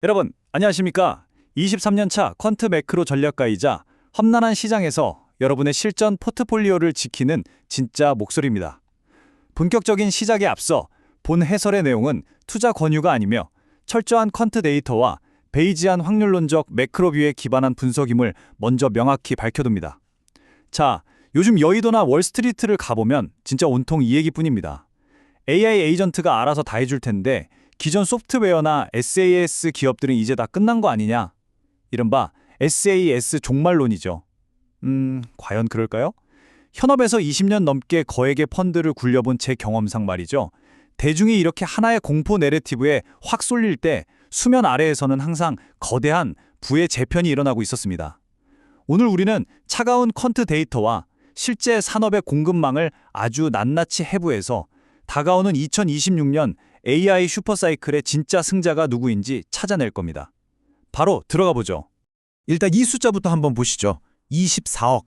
여러분, 안녕하십니까? 23년차 퀀트 매크로 전략가이자 험난한 시장에서 여러분의 실전 포트폴리오를 지키는 진짜 목소리입니다. 본격적인 시작에 앞서 본 해설의 내용은 투자 권유가 아니며 철저한 퀀트 데이터와 베이지안 확률론적 매크로뷰에 기반한 분석임을 먼저 명확히 밝혀둡니다. 자, 요즘 여의도나 월스트리트를 가보면 진짜 온통 이 얘기뿐입니다. AI 에이전트가 알아서 다 해줄 텐데 기존 소프트웨어나 SaaS 기업들은 이제 다 끝난 거 아니냐? 이른바 SaaS 종말론이죠. 과연 그럴까요? 현업에서 20년 넘게 거액의 펀드를 굴려본 제 경험상 말이죠. 대중이 이렇게 하나의 공포 내러티브에 확 쏠릴 때 수면 아래에서는 항상 거대한 부의 재편이 일어나고 있었습니다. 오늘 우리는 차가운 퀀트 데이터와 실제 산업의 공급망을 아주 낱낱이 해부해서 다가오는 2026년 AI 슈퍼사이클의 진짜 승자가 누구인지 찾아낼 겁니다. 바로 들어가 보죠. 일단 이 숫자부터 한번 보시죠. 24억.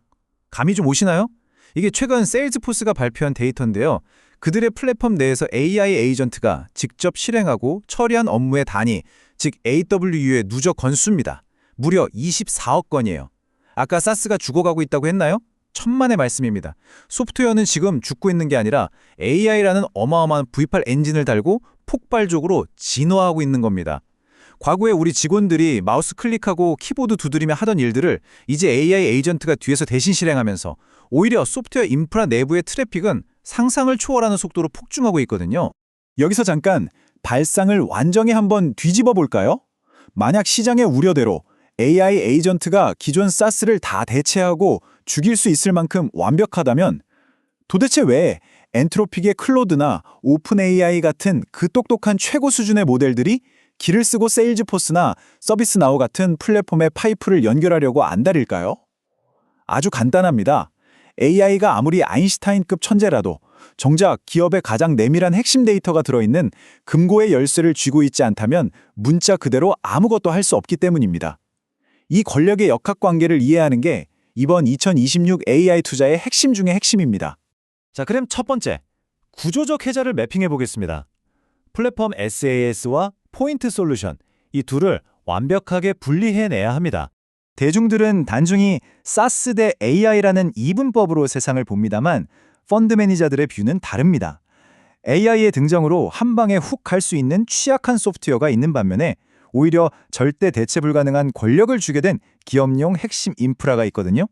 감이 좀 오시나요? 이게 최근 세일즈포스가 발표한 데이터인데요. 그들의 플랫폼 내에서 AI 에이전트가 직접 실행하고 처리한 업무의 단위, 즉 AWU의 누적 건수입니다. 무려 24억 건이에요. 아까 사스가 죽어가고 있다고 했나요? 천만의 말씀입니다. 소프트웨어는 지금 죽고 있는 게 아니라 AI라는 어마어마한 V8 엔진을 달고 폭발적으로 진화하고 있는 겁니다. 과거에 우리 직원들이 마우스 클릭하고 키보드 두드리며 하던 일들을 이제 AI 에이전트가 뒤에서 대신 실행하면서 오히려 소프트웨어 인프라 내부의 트래픽은 상상을 초월하는 속도로 폭증하고 있거든요. 여기서 잠깐 발상을 완전히 한번 뒤집어 볼까요? 만약 시장의 우려대로 AI 에이전트가 기존 사스를 다 대체하고 죽일 수 있을 만큼 완벽하다면 도대체 왜 엔트로픽의 클로드나 오픈 AI 같은 그 똑똑한 최고 수준의 모델들이 길을 쓰고 세일즈포스나 서비스나우 같은 플랫폼의 파이프를 연결하려고 안달일까요? 아주 간단합니다. AI가 아무리 아인슈타인급 천재라도 정작 기업의 가장 내밀한 핵심 데이터가 들어있는 금고의 열쇠를 쥐고 있지 않다면 문자 그대로 아무것도 할 수 없기 때문입니다. 이 권력의 역학관계를 이해하는 게 이번 2026 AI 투자의 핵심 중의 핵심입니다. 자, 그럼 첫 번째, 구조적 해자를 매핑해 보겠습니다. 플랫폼 SaaS와 포인트 솔루션, 이 둘을 완벽하게 분리해내야 합니다. 대중들은 단순히 사스 대 AI라는 이분법으로 세상을 봅니다만 펀드 매니저들의 뷰는 다릅니다. AI의 등장으로 한 방에 훅 갈 수 있는 취약한 소프트웨어가 있는 반면에 오히려 절대 대체 불가능한 권력을 주게 된 기업용 핵심 인프라가 있거든요.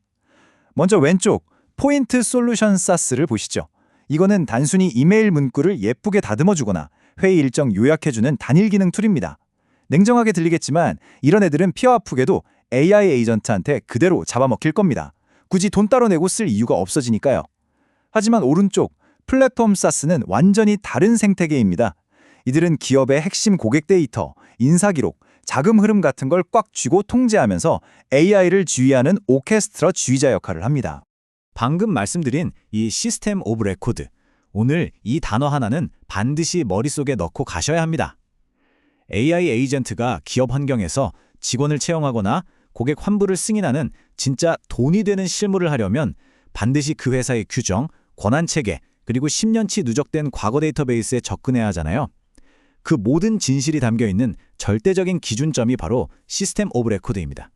먼저 왼쪽 포인트 솔루션 사스를 보시죠. 이거는 단순히 이메일 문구를 예쁘게 다듬어주거나 회의 일정 요약해주는 단일 기능 툴입니다. 냉정하게 들리겠지만 이런 애들은 뼈 아프게도 AI 에이전트한테 그대로 잡아먹힐 겁니다. 굳이 돈 따로 내고 쓸 이유가 없어지니까요. 하지만 오른쪽 플랫폼 사스는 완전히 다른 생태계입니다. 이들은 기업의 핵심 고객 데이터, 인사 기록, 자금 흐름 같은 걸 꽉 쥐고 통제하면서 AI를 지휘하는 오케스트라 지휘자 역할을 합니다. 방금 말씀드린 이 시스템 오브 레코드, 오늘 이 단어 하나는 반드시 머릿속에 넣고 가셔야 합니다. AI 에이전트가 기업 환경에서 직원을 채용하거나 고객 환불을 승인하는 진짜 돈이 되는 실무를 하려면 반드시 그 회사의 규정, 권한체계, 그리고 10년치 누적된 과거 데이터베이스에 접근해야 하잖아요. 그 모든 진실이 담겨있는 절대적인 기준점이 바로 시스템 오브 레코드입니다.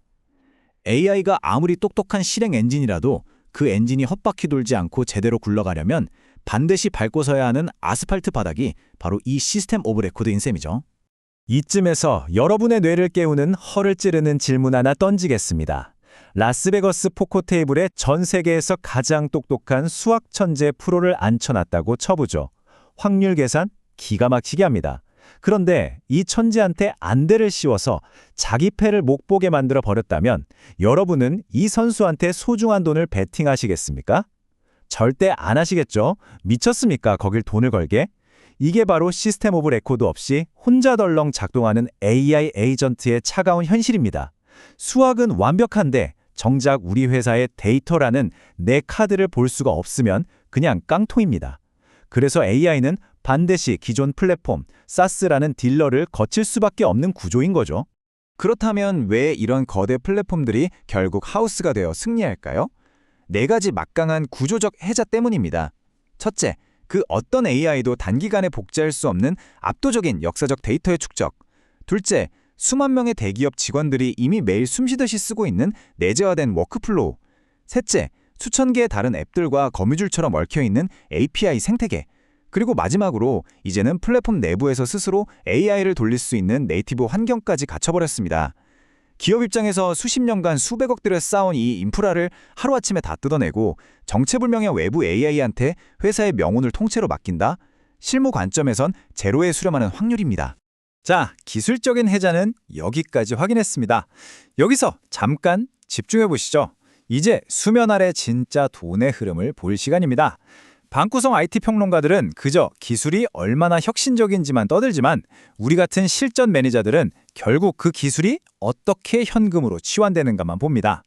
AI가 아무리 똑똑한 실행 엔진이라도 그 엔진이 헛바퀴 돌지 않고 제대로 굴러가려면 반드시 밟고 서야 하는 아스팔트 바닥이 바로 이 시스템 오브 레코드인 셈이죠. 이쯤에서 여러분의 뇌를 깨우는 허를 찌르는 질문 하나 던지겠습니다. 라스베거스 포커 테이블에 전 세계에서 가장 똑똑한 수학 천재 프로를 앉혀놨다고 쳐보죠. 확률 계산 기가 막히게 합니다. 그런데 이 천재한테 안대를 씌워서 자기 패를 못 보게 만들어 버렸다면 여러분은 이 선수한테 소중한 돈을 베팅하시겠습니까? 절대 안 하시겠죠? 미쳤습니까? 거길 돈을 걸게? 이게 바로 시스템 오브 레코드 없이 혼자 덜렁 작동하는 AI 에이전트의 차가운 현실입니다. 수학은 완벽한데 정작 우리 회사의 데이터라는 내 카드를 볼 수가 없으면 그냥 깡통입니다. 그래서 AI는 반드시 기존 플랫폼, 사스라는 딜러를 거칠 수밖에 없는 구조인 거죠. 그렇다면 왜 이런 거대 플랫폼들이 결국 하우스가 되어 승리할까요? 네 가지 막강한 구조적 해자 때문입니다. 첫째, 그 어떤 AI도 단기간에 복제할 수 없는 압도적인 역사적 데이터의 축적. 둘째, 수만 명의 대기업 직원들이 이미 매일 숨쉬듯이 쓰고 있는 내재화된 워크플로우. 셋째, 수천 개의 다른 앱들과 거미줄처럼 얽혀있는 API 생태계. 그리고 마지막으로 이제는 플랫폼 내부에서 스스로 AI를 돌릴 수 있는 네이티브 환경까지 갖춰버렸습니다. 기업 입장에서 수십 년간 수백억 들여 쌓아온 이 인프라를 하루아침에 다 뜯어내고 정체불명의 외부 AI한테 회사의 명운을 통째로 맡긴다? 실무 관점에선 제로에 수렴하는 확률입니다. 자, 기술적인 해자는 여기까지 확인했습니다. 여기서 잠깐 집중해 보시죠. 이제 수면 아래 진짜 돈의 흐름을 볼 시간입니다. 방구석 IT 평론가들은 그저 기술이 얼마나 혁신적인지만 떠들지만 우리 같은 실전 매니저들은 결국 그 기술이 어떻게 현금으로 치환되는가만 봅니다.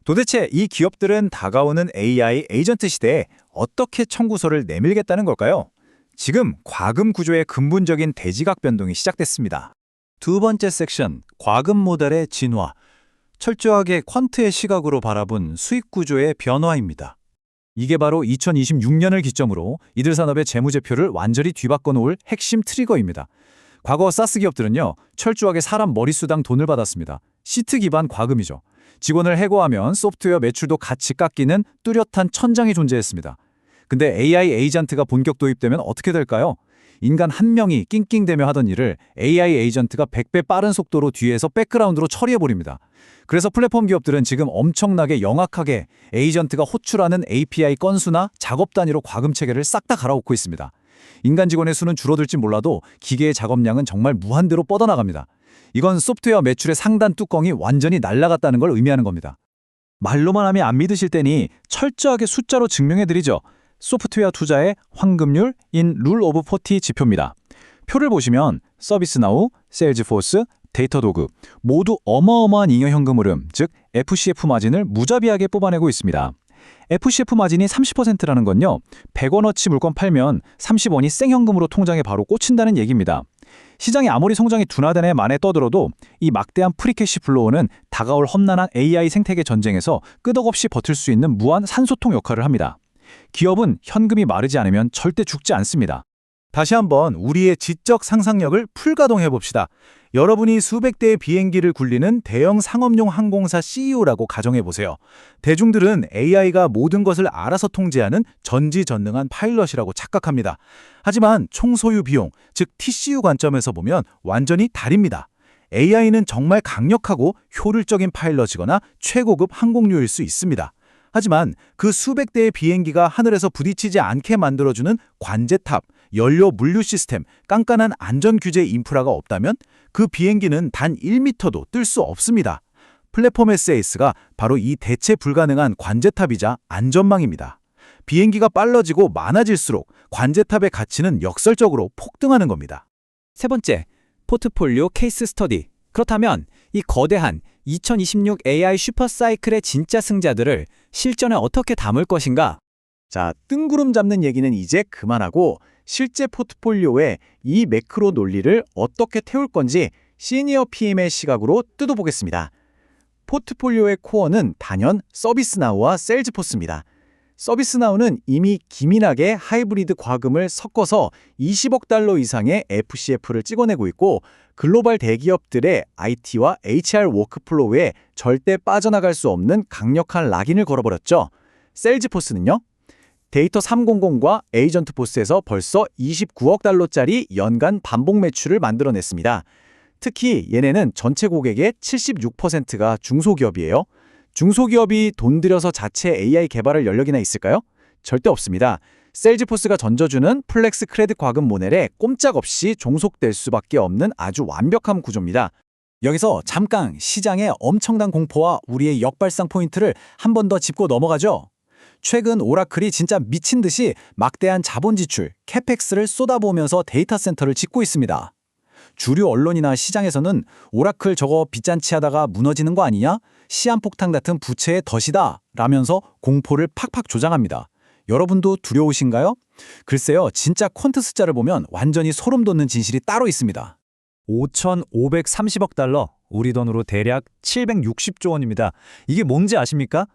도대체 이 기업들은 다가오는 AI 에이전트 시대에 어떻게 청구서를 내밀겠다는 걸까요? 지금 과금 구조의 근본적인 대지각 변동이 시작됐습니다. 두 번째 섹션, 과금 모델의 진화. 철저하게 퀀트의 시각으로 바라본 수익 구조의 변화입니다. 이게 바로 2026년을 기점으로 이들 산업의 재무제표를 완전히 뒤바꿔 놓을 핵심 트리거입니다. 과거 사스 기업들은요, 철저하게 사람 머릿수당 돈을 받았습니다. 시트 기반 과금이죠. 직원을 해고하면 소프트웨어 매출도 같이 깎이는 뚜렷한 천장이 존재했습니다. 근데 AI 에이전트가 본격 도입되면 어떻게 될까요? 인간 한 명이 낑낑대며 하던 일을 AI 에이전트가 100배 빠른 속도로 뒤에서 백그라운드로 처리해버립니다. 그래서 플랫폼 기업들은 지금 엄청나게 영악하게 에이전트가 호출하는 API 건수나 작업 단위로 과금 체계를 싹 다 갈아엎고 있습니다. 인간 직원의 수는 줄어들지 몰라도 기계의 작업량은 정말 무한대로 뻗어나갑니다. 이건 소프트웨어 매출의 상단 뚜껑이 완전히 날아갔다는 걸 의미하는 겁니다. 말로만 하면 안 믿으실 테니 철저하게 숫자로 증명해드리죠. 소프트웨어 투자의 황금률 인 룰 오브 40 지표입니다. 표를 보시면 서비스나우, 세일즈포스, 데이터도그 모두 어마어마한 잉여 현금 흐름, 즉 FCF 마진을 무자비하게 뽑아내고 있습니다. FCF 마진이 30%라는 건요, 100원어치 물건 팔면 30원이 생현금으로 통장에 바로 꽂힌다는 얘기입니다. 시장이 아무리 성장이 둔화되네 만에 떠들어도 이 막대한 프리캐시 플로우는 다가올 험난한 AI 생태계 전쟁에서 끄덕없이 버틸 수 있는 무한 산소통 역할을 합니다. 기업은 현금이 마르지 않으면 절대 죽지 않습니다. 다시 한번 우리의 지적 상상력을 풀가동해 봅시다. 여러분이 수백 대의 비행기를 굴리는 대형 상업용 항공사 CEO라고 가정해 보세요. 대중들은 AI가 모든 것을 알아서 통제하는 전지전능한 파일럿이라고 착각합니다. 하지만 총소유 비용, 즉 TCU 관점에서 보면 완전히 다릅니다. AI는 정말 강력하고 효율적인 파일럿이거나 최고급 항공료일 수 있습니다. 하지만 그 수백 대의 비행기가 하늘에서 부딪히지 않게 만들어주는 관제탑, 연료 물류 시스템, 깐깐한 안전규제 인프라가 없다면 그 비행기는 단 1m도 뜰 수 없습니다. 플랫폼 SAS가 바로 이 대체 불가능한 관제탑이자 안전망입니다. 비행기가 빨라지고 많아질수록 관제탑의 가치는 역설적으로 폭등하는 겁니다. 세 번째, 포트폴리오 케이스 스터디. 그렇다면 이 거대한 2026 AI 슈퍼사이클의 진짜 승자들을 실전에 어떻게 담을 것인가? 자, 뜬구름 잡는 얘기는 이제 그만하고 실제 포트폴리오에 이 매크로 논리를 어떻게 태울 건지 시니어 PM의 시각으로 뜯어보겠습니다. 포트폴리오의 코어는 단연 서비스나우와 세일즈포스입니다. 서비스나우는 이미 기민하게 하이브리드 과금을 섞어서 20억 달러 이상의 FCF를 찍어내고 있고 글로벌 대기업들의 IT와 HR 워크플로우에 절대 빠져나갈 수 없는 강력한 락인을 걸어버렸죠. 세일즈포스는요? 데이터 300과 에이전트포스에서 벌써 29억 달러짜리 연간 반복 매출을 만들어냈습니다. 특히 얘네는 전체 고객의 76%가 중소기업이에요. 중소기업이 돈 들여서 자체 AI 개발할 여력이나 있을까요? 절대 없습니다. 세일즈포스가 던져주는 플렉스 크레딧 과금 모델에 꼼짝없이 종속될 수밖에 없는 아주 완벽한 구조입니다. 여기서 잠깐 시장의 엄청난 공포와 우리의 역발상 포인트를 한 번 더 짚고 넘어가죠. 최근 오라클이 진짜 미친 듯이 막대한 자본 지출, 캐펙스를 쏟아부으면서 데이터 센터를 짓고 있습니다. 주류 언론이나 시장에서는 오라클 저거 빚잔치 하다가 무너지는 거 아니냐? 시한폭탄 같은 부채의 덫이다 라면서 공포를 팍팍 조장합니다. 여러분도 두려우신가요? 글쎄요, 진짜 퀀트 숫자를 보면 완전히 소름 돋는 진실이 따로 있습니다. 5,530억 달러, 우리 돈으로 대략 760조 원입니다. 이게 뭔지 아십니까?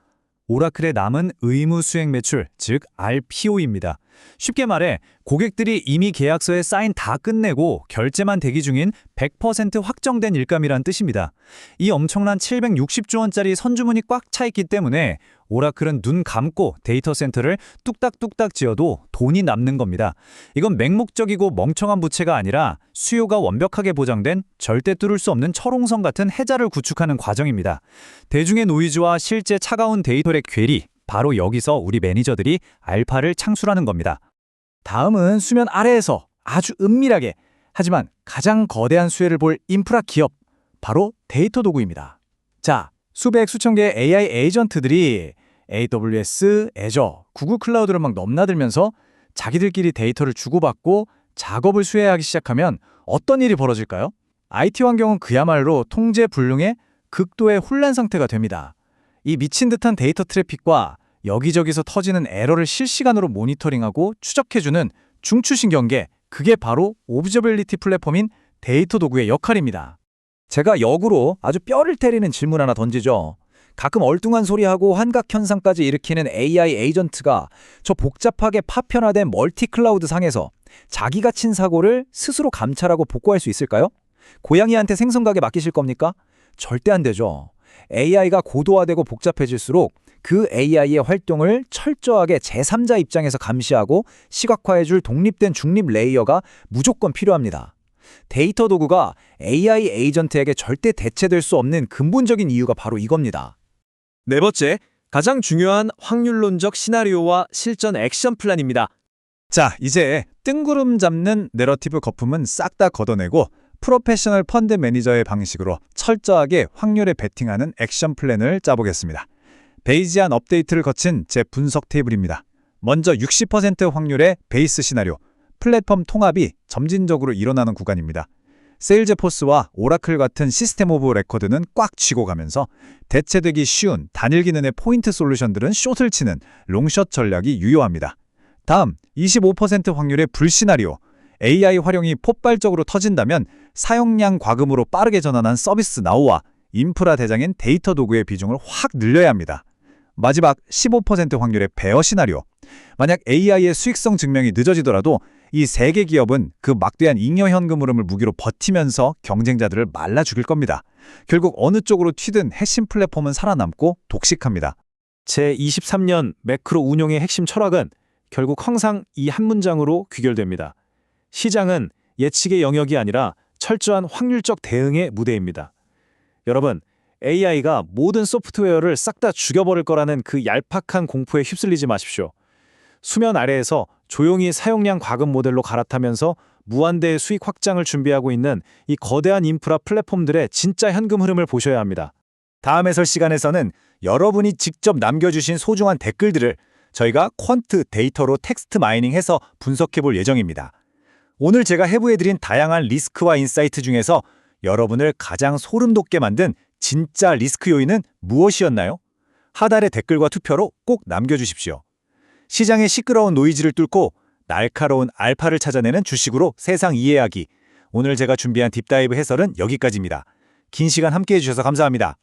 오라클의 남은 의무 수행 매출, 즉 RPO입니다. 쉽게 말해 고객들이 이미 계약서에 사인 다 끝내고 결제만 대기 중인 100% 확정된 일감이란 뜻입니다. 이 엄청난 760조 원짜리 선주문이 꽉 차 있기 때문에 오라클은 눈 감고 데이터 센터를 뚝딱뚝딱 지어도 돈이 남는 겁니다. 이건 맹목적이고 멍청한 부채가 아니라 수요가 완벽하게 보장된 절대 뚫을 수 없는 철옹성 같은 해자를 구축하는 과정입니다. 대중의 노이즈와 실제 차가운 데이터의 괴리, 바로 여기서 우리 매니저들이 알파를 창출하는 겁니다. 다음은 수면 아래에서 아주 은밀하게 하지만 가장 거대한 수혜를 볼 인프라 기업, 바로 데이터 도구입니다. 자, 수백 수천 개의 AI 에이전트들이 AWS, 애저, 구글 클라우드를 막 넘나들면서 자기들끼리 데이터를 주고받고 작업을 수행하기 시작하면 어떤 일이 벌어질까요? IT 환경은 그야말로 통제 불능의 극도의 혼란 상태가 됩니다. 이 미친 듯한 데이터 트래픽과 여기저기서 터지는 에러를 실시간으로 모니터링하고 추적해주는 중추신경계, 그게 바로 오브저빌리티 플랫폼인 데이터 도구의 역할입니다. 제가 역으로 아주 뼈를 때리는 질문 하나 던지죠. 가끔 얼뚱한 소리하고 환각 현상까지 일으키는 AI 에이전트가 저 복잡하게 파편화된 멀티 클라우드 상에서 자기가 친 사고를 스스로 감찰하고 복구할 수 있을까요? 고양이한테 생선가게 맡기실 겁니까? 절대 안 되죠. AI가 고도화되고 복잡해질수록 그 AI의 활동을 철저하게 제3자 입장에서 감시하고 시각화해줄 독립된 중립 레이어가 무조건 필요합니다. 데이터 도구가 AI 에이전트에게 절대 대체될 수 없는 근본적인 이유가 바로 이겁니다. 네 번째, 가장 중요한 확률론적 시나리오와 실전 액션 플랜입니다. 자, 이제 뜬구름 잡는 내러티브 거품은 싹 다 걷어내고 프로페셔널 펀드 매니저의 방식으로 철저하게 확률에 베팅하는 액션 플랜을 짜보겠습니다. 베이지한 업데이트를 거친 제 분석 테이블입니다. 먼저 60% 확률의 베이스 시나리오, 플랫폼 통합이 점진적으로 일어나는 구간입니다. 세일즈포스와 오라클 같은 시스템 오브 레코드는 꽉 쥐고 가면서 대체되기 쉬운 단일 기능의 포인트 솔루션들은 숏을 치는 롱숏 전략이 유효합니다. 다음 25% 확률의 불시나리오, AI 활용이 폭발적으로 터진다면 사용량 과금으로 빠르게 전환한 서비스 나우와 인프라 대장인 데이터 도구의 비중을 확 늘려야 합니다. 마지막 15% 확률의 베어 시나리오, 만약 AI의 수익성 증명이 늦어지더라도 이 세 개 기업은 그 막대한 잉여 현금 흐름을 무기로 버티면서 경쟁자들을 말라 죽일 겁니다. 결국 어느 쪽으로 튀든 핵심 플랫폼은 살아남고 독식합니다. 제 23년 매크로 운용의 핵심 철학은 결국 항상 이 한 문장으로 귀결됩니다. 시장은 예측의 영역이 아니라 철저한 확률적 대응의 무대입니다. 여러분, AI가 모든 소프트웨어를 싹 다 죽여버릴 거라는 그 얄팍한 공포에 휩쓸리지 마십시오. 수면 아래에서 조용히 사용량 과금 모델로 갈아타면서 무한대의 수익 확장을 준비하고 있는 이 거대한 인프라 플랫폼들의 진짜 현금 흐름을 보셔야 합니다. 다음 해설 시간에서는 여러분이 직접 남겨주신 소중한 댓글들을 저희가 퀀트 데이터로 텍스트 마이닝해서 분석해 볼 예정입니다. 오늘 제가 해부해드린 다양한 리스크와 인사이트 중에서 여러분을 가장 소름 돋게 만든 진짜 리스크 요인은 무엇이었나요? 하단의 댓글과 투표로 꼭 남겨주십시오. 시장의 시끄러운 노이즈를 뚫고 날카로운 알파를 찾아내는 주식으로 세상 이해하기. 오늘 제가 준비한 딥다이브 해설은 여기까지입니다. 긴 시간 함께해 주셔서 감사합니다.